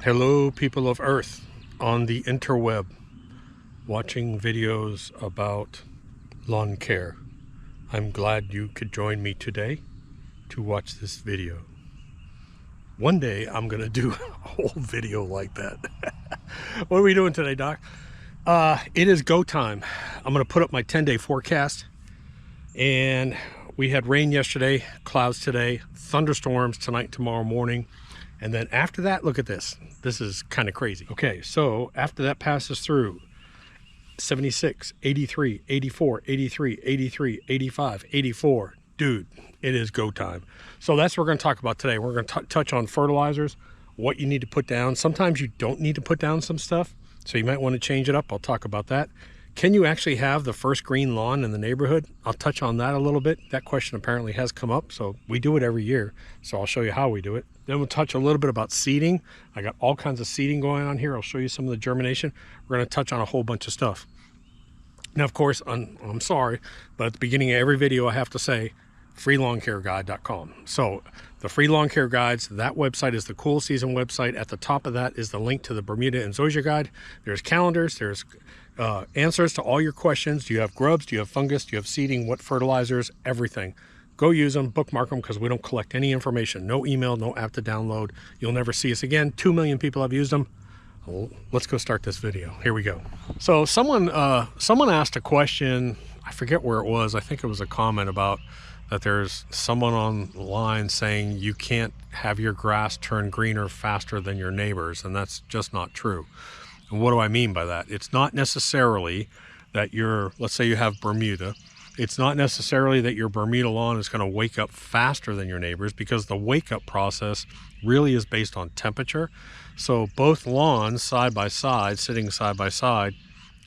Hello, people of Earth on the interweb, watching videos about lawn care. I'm glad you could join me today to watch this video. One day I'm gonna do a whole video like that. What are we doing today, Doc? It is go time. I'm gonna put up my 10-day forecast, and we had rain yesterday, clouds today, thunderstorms tonight, tomorrow morning. And then after that, look at this. This is kind of crazy. Okay, so after that passes through, 76, 83, 84, 83, 83, 85, 84. Dude, it is go time. So that's what we're going to talk about today. We're going to touch on fertilizers, what you need to put down. Sometimes you don't need to put down some stuff, so you might want to change it up. I'll talk about that. Can you actually have the first green lawn in the neighborhood? I'll touch on that a little bit. That question apparently has come up, so we do it every year. So I'll show you how we do it. Then we'll touch a little bit about seeding. I got all kinds of seeding going on here. I'll show you some of the germination. We're going to touch on a whole bunch of stuff. Now, of course, I'm sorry, but at the beginning of every video, I have to say freelawncareguide.com. So the free lawn care guides, that website is the cool season website. At the top of that is the link to the Bermuda and Zoysia guide. There's calendars, there's answers to all your questions. Do you have grubs? Do you have fungus? Do you have seeding? What fertilizers? Everything. Go use them, bookmark them, because we don't collect any information. No email, no app to download. You'll never see us again. 2 million people have used them. Well, let's go start this video. Here we go. So someone asked a question. I forget where it was. I think it was a comment about that there's someone online saying you can't have your grass turn greener faster than your neighbors, and that's just not true. And what do I mean by that? It's not necessarily that let's say you have Bermuda. It's not necessarily that your Bermuda lawn is going to wake up faster than your neighbors, because the wake up process really is based on temperature. So both lawns side by side, sitting side by side,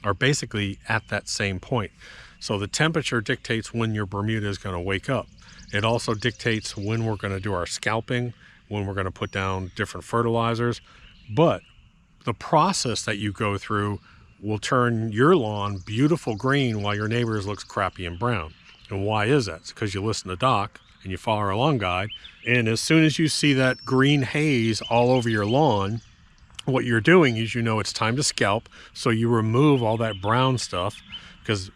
are basically at that same point. So the temperature dictates when your Bermuda is going to wake up. It also dictates when we're going to do our scalping, when we're going to put down different fertilizers. But the process that you go through will turn your lawn beautiful green while your neighbor's looks crappy and brown. And why is that? It's because you listen to Doc and you follow our lawn guide. And as soon as you see that green haze all over your lawn, what you're doing is you know it's time to scalp. So you remove all that brown stuff, because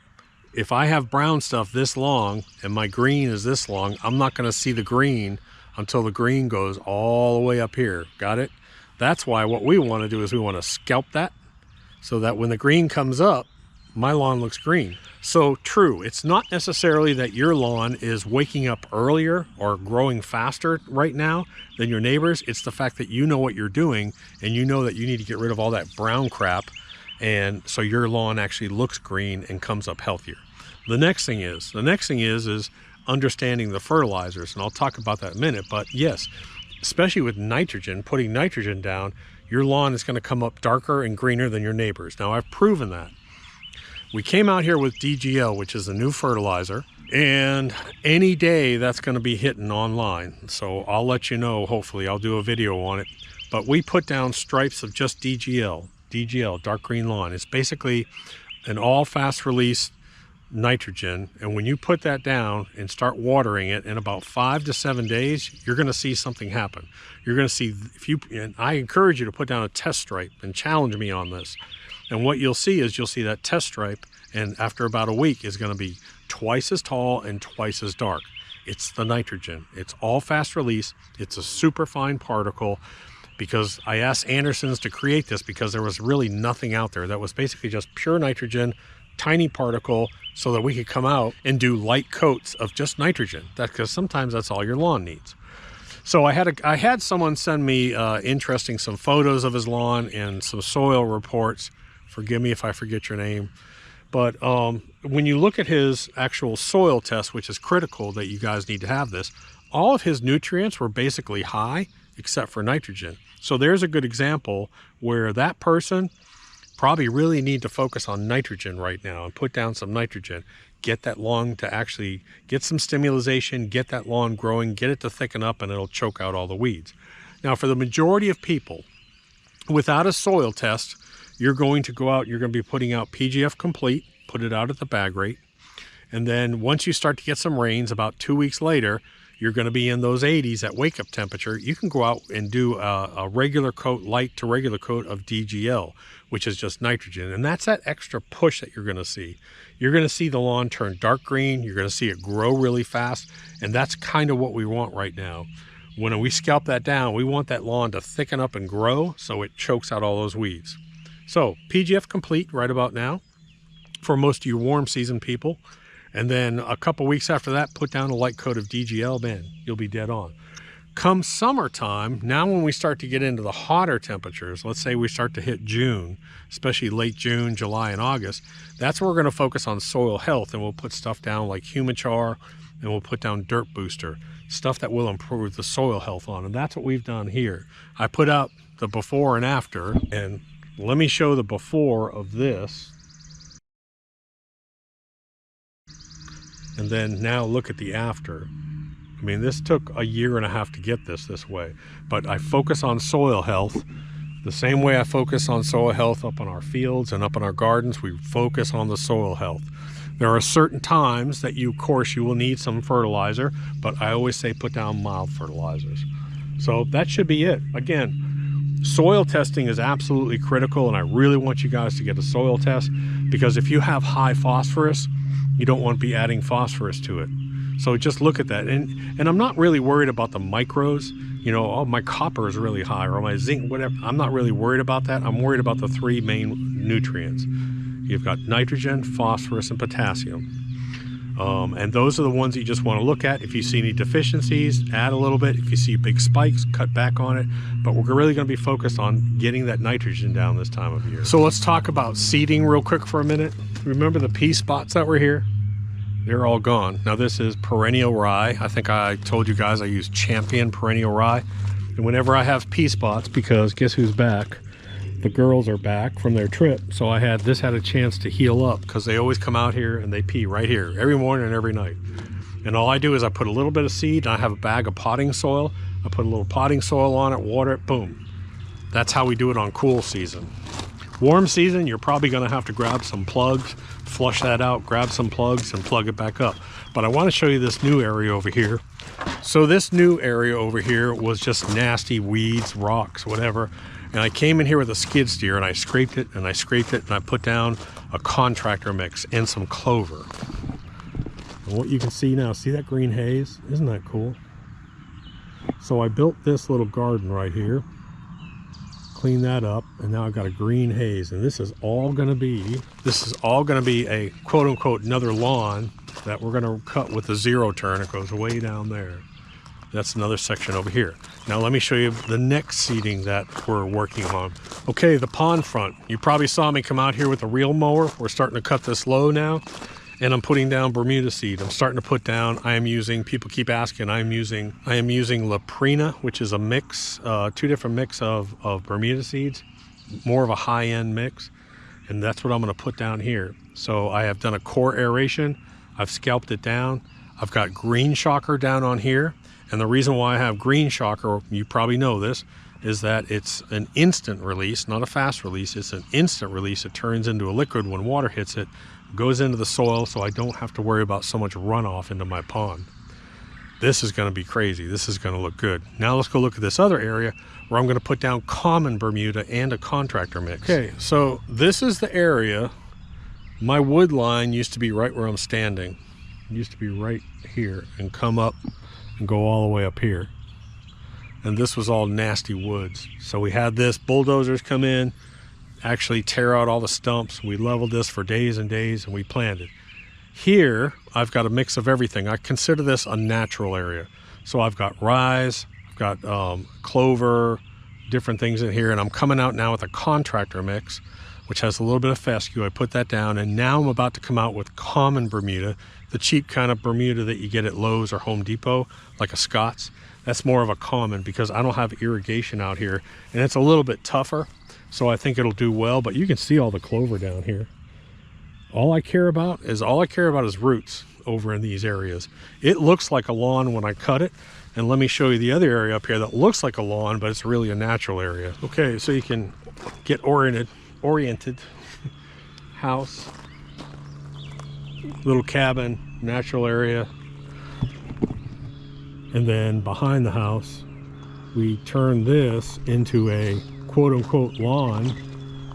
if I have brown stuff this long and my green is this long, I'm not going to see the green until the green goes all the way up here. Got it? That's why what we want to do is we want to scalp that, so that when the green comes up, my lawn looks green. So true, it's not necessarily that your lawn is waking up earlier or growing faster right now than your neighbors. It's the fact that you know what you're doing, and you know that you need to get rid of all that brown crap, and so your lawn actually looks green and comes up healthier. The next thing is understanding the fertilizers, and I'll talk about that in a minute. But yes, especially with nitrogen, putting nitrogen down, your lawn is going to come up darker and greener than your neighbors. Now, I've proven that. We came out here with DGL, which is a new fertilizer, and any day that's going to be hitting online. So I'll let you know, hopefully I'll do a video on it. But we put down stripes of just DGL, dark green lawn. It's basically an all fast release nitrogen, and when you put that down and start watering it, in about 5 to 7 days, you're going to see something happen. You're going to see, and I encourage you to put down a test stripe and challenge me on this. And what you'll see is you'll see that test stripe, and after about a week is going to be twice as tall and twice as dark. It's the nitrogen. It's all fast release. It's a super fine particle, because I asked Andersons to create this because there was really nothing out there that was basically just pure nitrogen, tiny particle, so that we could come out and do light coats of just nitrogen. Because sometimes that's all your lawn needs. So I had someone send me interesting some photos of his lawn and some soil reports. Forgive me if I forget your name. But when you look at his actual soil test, which is critical that you guys need to have this, all of his nutrients were basically high except for nitrogen. So there's a good example where that person probably really need to focus on nitrogen right now and put down some nitrogen. Get that lawn to actually get some stimulation, get that lawn growing, get it to thicken up, and it'll choke out all the weeds. Now, for the majority of people, without a soil test, you're going to go out, you're going to be putting out PGF Complete, put it out at the bag rate. And then once you start to get some rains, about 2 weeks later, you're going to be in those 80s at wake up temperature, you can go out and do a regular coat, light to regular coat of DGL, which is just nitrogen. And that's that extra push that you're going to see. You're going to see the lawn turn dark green. You're going to see it grow really fast. And that's kind of what we want right now. When we scalp that down, we want that lawn to thicken up and grow so it chokes out all those weeds. So PGF complete right about now for most of you warm season people. And then a couple weeks after that, put down a light coat of DGL, man, you'll be dead on. Come summertime, now when we start to get into the hotter temperatures, let's say we start to hit June, especially late June, July, and August, that's where we're going to focus on soil health, and we'll put stuff down like Humichar, and we'll put down Dirt Booster, stuff that will improve the soil health on, and that's what we've done here. I put up the before and after, and let me show the before of this. And then now look at the after. I mean, this took a year and a half to get this way, but I focus on soil health the same way I focus on soil health up on our fields and up in our gardens. We focus on the soil health. There are certain times that of course, you will need some fertilizer, but I always say put down mild fertilizers. So that should be it. Again, soil testing is absolutely critical, and I really want you guys to get a soil test, because if you have high phosphorus, you don't want to be adding phosphorus to it. So just look at that. And I'm not really worried about the micros. You know, oh, my copper is really high, or my zinc, whatever. I'm not really worried about that. I'm worried about the three main nutrients. You've got nitrogen, phosphorus, and potassium. And those are the ones that you just want to look at. If you see any deficiencies, add a little bit. If you see big spikes, cut back on it. But we're really going to be focused on getting that nitrogen down this time of year. So let's talk about seeding real quick for a minute. Remember the pea spots that were here? They're all gone. Now this is perennial rye. I think I told you guys I use Champion perennial rye. And whenever I have pea spots, because guess who's back? The girls are back from their trip. So this had a chance to heal up, because they always come out here and they pee right here every morning and every night. And all I do is I put a little bit of seed, and I have a bag of potting soil. I put a little potting soil on it, water it, boom. That's how we do it on cool season. Warm season, you're probably going to have to grab some plugs, flush that out, grab some plugs, and plug it back up. But I want to show you this new area over here. So this new area over here was just nasty weeds, rocks, whatever. And I came in here with a skid steer, and I scraped it, and I scraped it, and I put down a contractor mix and some clover. And what you can see now, see that green haze? Isn't that cool? So I built this little garden right here. Clean that up, and now I've got a green haze, and this is all going to be a quote-unquote another lawn that we're going to cut with a zero turn. It goes way down there. That's another section over here. Now let me show you the next seeding that we're working on. Okay, the pond front. You probably saw me come out here with a reel mower. We're starting to cut this low now, and I'm putting down Bermuda seed. I'm starting to put down, people keep asking, I am using Laprina, which is a mix, two different mix of Bermuda seeds, more of a high-end mix, and that's what I'm gonna put down here. So I have done a core aeration, I've scalped it down, I've got green shocker down on here, and the reason why I have green shocker, you probably know this, is that it's an instant release, not a fast release, it's an instant release. It turns into a liquid when water hits it, goes into the soil, so I don't have to worry about so much runoff into my pond. This is going to be crazy. This is going to look good. Now let's go look at this other area where I'm going to put down common Bermuda and a contractor mix. Okay, so this is the area. My wood line used to be right where I'm standing. It used to be right here and come up and go all the way up here. And this was all nasty woods. So we had this, bulldozers come in, actually tear out all the stumps. We leveled this for days and days, and we planted. Here, I've got a mix of everything. I consider this a natural area. So I've got rye, I've got clover, different things in here, and I'm coming out now with a contractor mix, which has a little bit of fescue. I put that down, and now I'm about to come out with common Bermuda, the cheap kind of Bermuda that you get at Lowe's or Home Depot, like a Scott's. That's more of a common because I don't have irrigation out here, and it's a little bit tougher, so I think it'll do well. But you can see all the clover down here. All I care about is roots over in these areas. It looks like a lawn when I cut it, and let me show you the other area up here that looks like a lawn, but it's really a natural area. Okay, so you can get oriented house, little cabin, natural area. And then behind the house, we turned this into a quote-unquote lawn,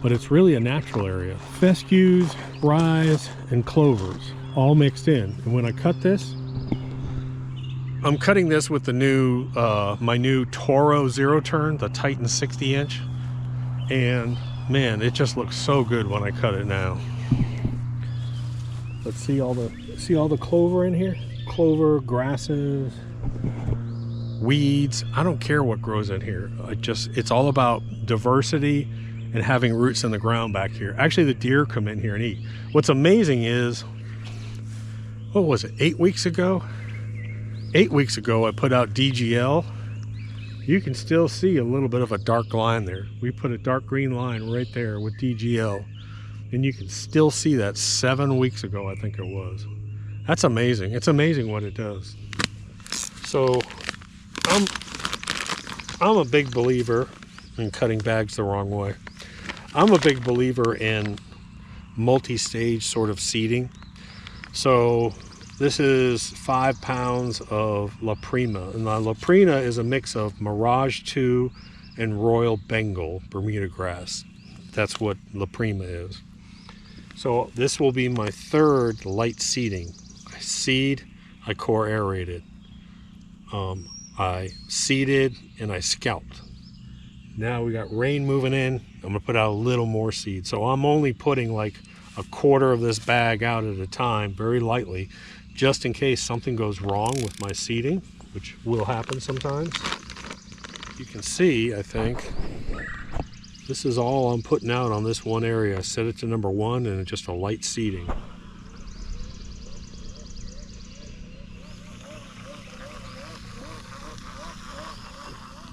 but it's really a natural area. Fescues, rye, and clovers all mixed in. And when I cut this, I'm cutting this with the new, my new Toro zero turn, the Titan 60-inch. And man, it just looks so good when I cut it now. Let's see all the clover in here? Clover, grasses, weeds. I don't care what grows in here. It's all about diversity and having roots in the ground back here. Actually, the deer come in here and eat. What's amazing is, what was it, 8 weeks ago? 8 weeks ago, I put out DGL. You can still see a little bit of a dark line there. We put a dark green line right there with DGL. And you can still see that 7 weeks ago, I think it was. That's amazing. It's amazing what it does. So I'm a big believer in cutting bags the wrong way. I'm a big believer in multi-stage sort of seeding. So this is 5 pounds of La Prima. And the La Prima is a mix of Mirage 2 and Royal Bengal Bermuda grass. That's what La Prima is. So this will be my third light seeding. I seed, I core aerated. I seeded and I scalped. Now we got rain moving in. I'm gonna put out a little more seed. So I'm only putting like a quarter of this bag out at a time, very lightly, just in case something goes wrong with my seeding, which will happen sometimes. You can see, I think, this is all I'm putting out on this one area. I set it to number 1 and just a light seeding.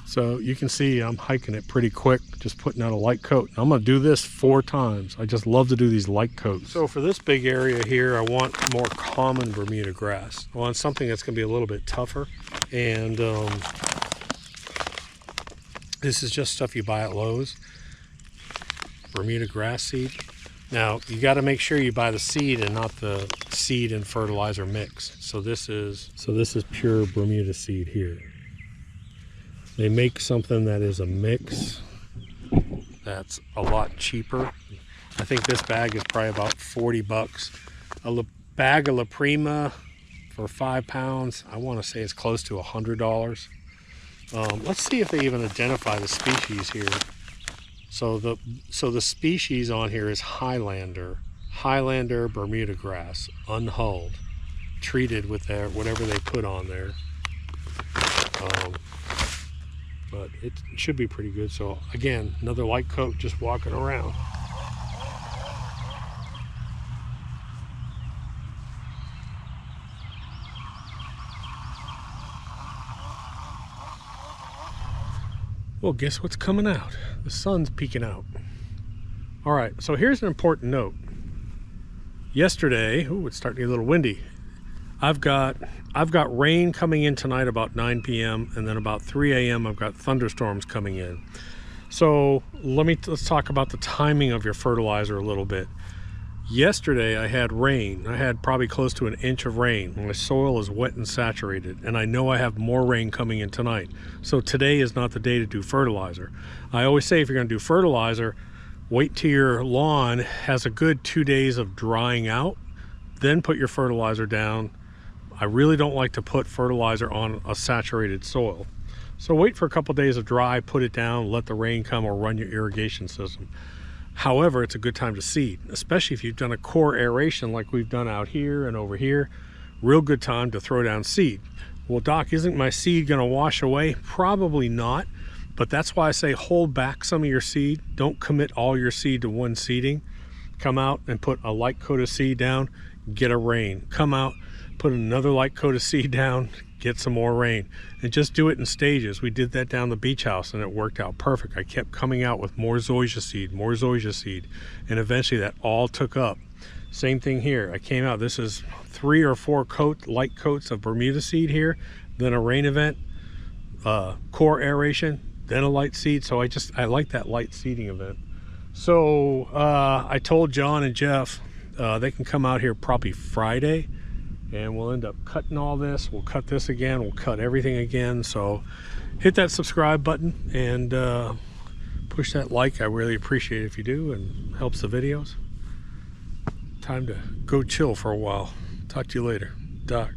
So you can see I'm hiking it pretty quick, just putting out a light coat. I'm gonna do this 4 times. I just love to do these light coats. So for this big area here, I want more common Bermuda grass. I want something that's gonna be a little bit tougher. And this is just stuff you buy at Lowe's. Bermuda grass seed. Now you got to make sure you buy the seed and not the seed and fertilizer mix. So this is pure Bermuda seed here. They make something that is a mix that's a lot cheaper. I think this bag is probably about 40 bucks. A bag of La Prima for 5 pounds, I want to say it's close to $100. Let's see if they even identify the species here. So the species on here is Highlander Bermuda grass, unhulled, treated with their whatever they put on there. But it should be pretty good. So again, another light coat, just walking around. Well, guess what's coming out? The sun's peeking out. All right, so here's an important note. Yesterday, it's starting to get a little windy. I've got rain coming in tonight about 9 p.m. and then about 3 a.m. I've got thunderstorms coming in. So let's talk about the timing of your fertilizer a little bit. Yesterday I had rain. I had probably close to 1 inch of rain. My soil is wet and saturated, and I know I have more rain coming in tonight. So today is not the day to do fertilizer. I always say if you're going to do fertilizer, wait till your lawn has a good 2 days of drying out, then put your fertilizer down. I really don't like to put fertilizer on a saturated soil. So wait for a couple days of dry, put it down, let the rain come, or run your irrigation system. However, it's a good time to seed, especially if you've done a core aeration like we've done out here and over here. Real good time to throw down seed. Well, Doc, isn't my seed gonna wash away? Probably not, but that's why I say hold back some of your seed. Don't commit all your seed to one seeding. Come out and put a light coat of seed down, get a rain. Come out, put another light coat of seed down, get some more rain, and just do it in stages. We did that down the beach house and it worked out perfect. I kept coming out with more zoysia seed, and eventually that all took up. Same thing here. I came out, this is 3 or 4 light coats of Bermuda seed here, then a rain event, core aeration, then a light seed. So I like that light seeding event. So I told John and Jeff they can come out here probably Friday and we'll end up cutting all this. We'll cut this again, we'll cut everything again. So hit that subscribe button and push that like. I really appreciate it if you do, and helps the videos. Time to go chill for a while. Talk to you later. Doc.